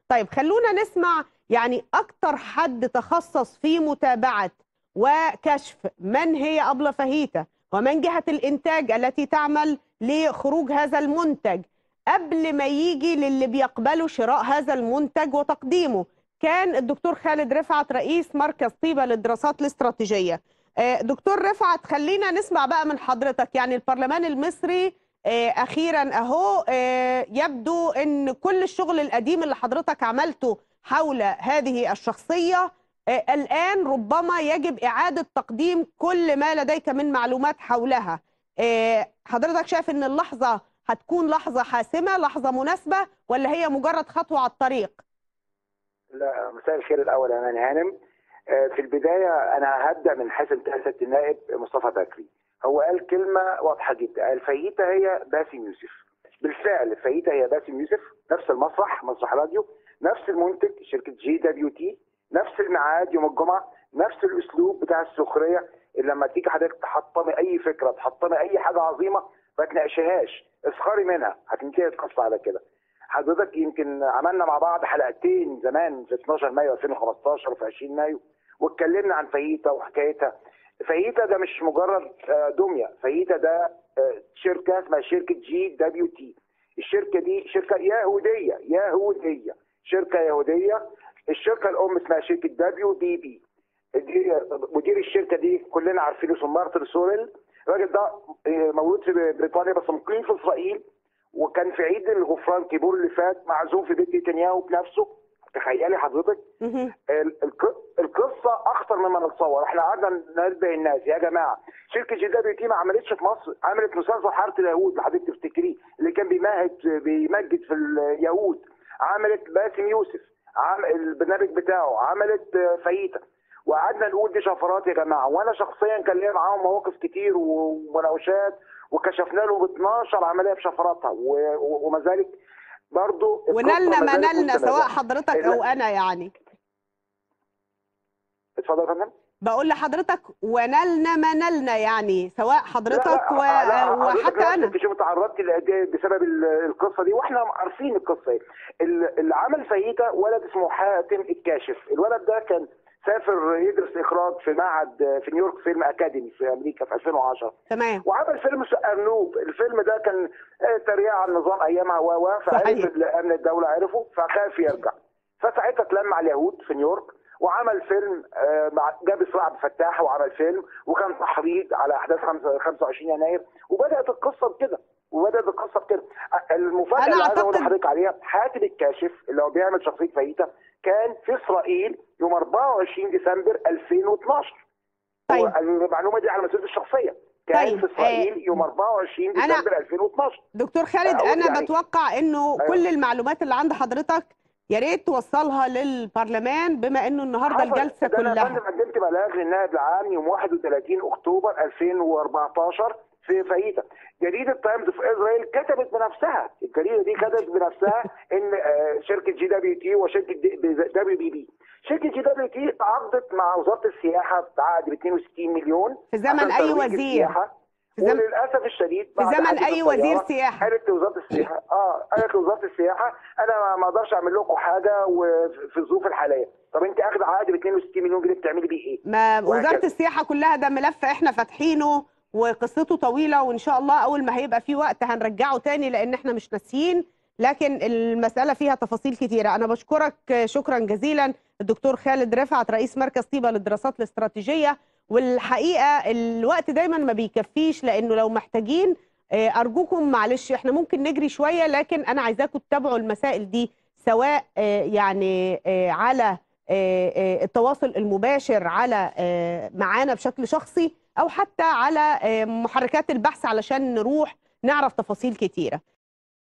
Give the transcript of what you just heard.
طيب خلونا نسمع يعني أكتر حد تخصص في متابعة وكشف من هي أبلة فاهيتا ومن جهة الإنتاج التي تعمل لخروج هذا المنتج قبل ما يجي للي بيقبلوا شراء هذا المنتج وتقديمه. كان الدكتور خالد رفعت رئيس مركز طيبة للدراسات الاستراتيجية. دكتور رفعت، خلينا نسمع بقى من حضرتك. يعني البرلمان المصري أخيرا أهو يبدو أن كل الشغل القديم اللي حضرتك عملته حول هذه الشخصية الآن ربما يجب إعادة تقديم كل ما لديك من معلومات حولها. حضرتك شايف أن اللحظة هتكون لحظة حاسمة، لحظة مناسبة، ولا هي مجرد خطوة على الطريق؟ لا، مساء الخير الأول يا مان هانم. في البداية أنا هبدأ من حيث انتهى سيادة النائب مصطفى بكري. هو قال كلمة واضحة جدا، الفاهيتا هي باسم يوسف. بالفعل الفاهيتا هي باسم يوسف، نفس المسرح، مسرح راديو، نفس المنتج شركة GWT، نفس الميعاد يوم الجمعة، نفس الأسلوب بتاع السخرية اللي لما تيجي حضرتك تحطمي أي فكرة، تحطمي أي حاجة عظيمة ما تناقشهاش، اسخري منها، هتنتهي القصة على كده. حضرتك يمكن عملنا مع بعض حلقتين زمان في 12 مايو 2015 وفي 20 مايو واتكلمنا عن فاهيتا وحكايتها. فاهيتا ده مش مجرد دميه، فاهيتا ده شركه اسمها شركه GWT. الشركه دي شركه يهوديه، شركه يهوديه. الشركه الام اسمها شركه WDB. مدير الشركه دي كلنا عارفينه اسمه مارتن سوريل. الراجل ده مولود في بريطانيا بس مقيم في اسرائيل، وكان في عيد الغفران كيبور اللي فات معزوم في بيت نتنياهو بنفسه. تخيلي حضرتك القصه اخطر مما نتصور. احنا قعدنا ننبه الناس يا جماعه، شركه GWT ما عملتش في مصر، عملت مسلسل حاره اليهود اللي حضرتك تفتكريه اللي كان بيمجد في اليهود، عملت باسم يوسف، البرنامج بتاعه، عملت فاهيتا. وقعدنا نقول دي شفرات يا جماعه، وانا شخصيا كان ليا معاهم مواقف كتير ومناوشات، وكشفنا له 12 عمليه بشفراتها وما ذلك برضه ونلنا ما نلنا سواء حضرتك او انا. يعني اتفضل يا فندم. بقول لحضرتك ونلنا ما نلنا، يعني سواء حضرتك وحتى انا. انت شوف تعرضت بسبب القصه دي، واحنا عارفين القصه ايه. اللي عمل فاهيتا ولد اسمه حاتم الكاشف. الولد ده كان سافر يدرس اخراج في معهد في نيويورك فيلم اكاديمي في امريكا في 2010. تمام. وعمل فيلم ارنوب. الفيلم ده كان تريقه على النظام ايامها فعرف امن الدوله عرفه فخاف يرجع. فساعتها اتلم على اليهود في نيويورك وعمل فيلم جاب اسراء عبد الفتاح وعمل فيلم، وكان تحريض على احداث 25 يناير. وبدات القصه بكده. المفاجاه اللي عايز اقول لحضرتك عليها، حاتم الكاشف اللي هو بيعمل شخصيه فاهيتا كان في اسرائيل يوم 24 ديسمبر 2012. طيب. المعلومه دي على مسؤوليتي الشخصيه. كان في اسرائيل يوم 24 ديسمبر 2012. دكتور خالد، انا بتوقع انه كل المعلومات اللي عند حضرتك يا ريت توصلها للبرلمان، بما انه النهارده الجلسه كلها. انا يا فندم قدمت بلاغ للنائب العام يوم 31 اكتوبر 2014 في فاهيتا. جريده تايمز اوف اسرائيل كتبت بنفسها، الجريده دي كتبت بنفسها ان شركه GWT وشركه WBB. شركه GWT تعاقدت مع وزاره السياحه بعقد ب 62 مليون في زمن اي وزير. وللاسف الشديد في زمن اي وزير سياحه قالت لوزاره السياحه انا ما اقدرش اعمل لكم حاجه وفي الظروف الحاليه. طب انت اخذ عقد ب 62 مليون جنيه بتعملي بيه ايه؟ ما وزاره السياحه كلها ده ملف احنا فاتحينه وقصته طويله، وان شاء الله اول ما هيبقى في وقت هنرجعه تاني لان احنا مش ناسيين، لكن المساله فيها تفاصيل كتيره. انا بشكرك شكرا جزيلا الدكتور خالد رفعت رئيس مركز طيبه للدراسات الاستراتيجيه. والحقيقه الوقت دايما ما بيكفيش، لانه لو محتاجين ارجوكم معلش احنا ممكن نجري شويه، لكن انا عايزاكم تتابعوا المسائل دي سواء يعني على التواصل المباشر على معانا بشكل شخصي، او حتى على محركات البحث علشان نروح نعرف تفاصيل كتيره.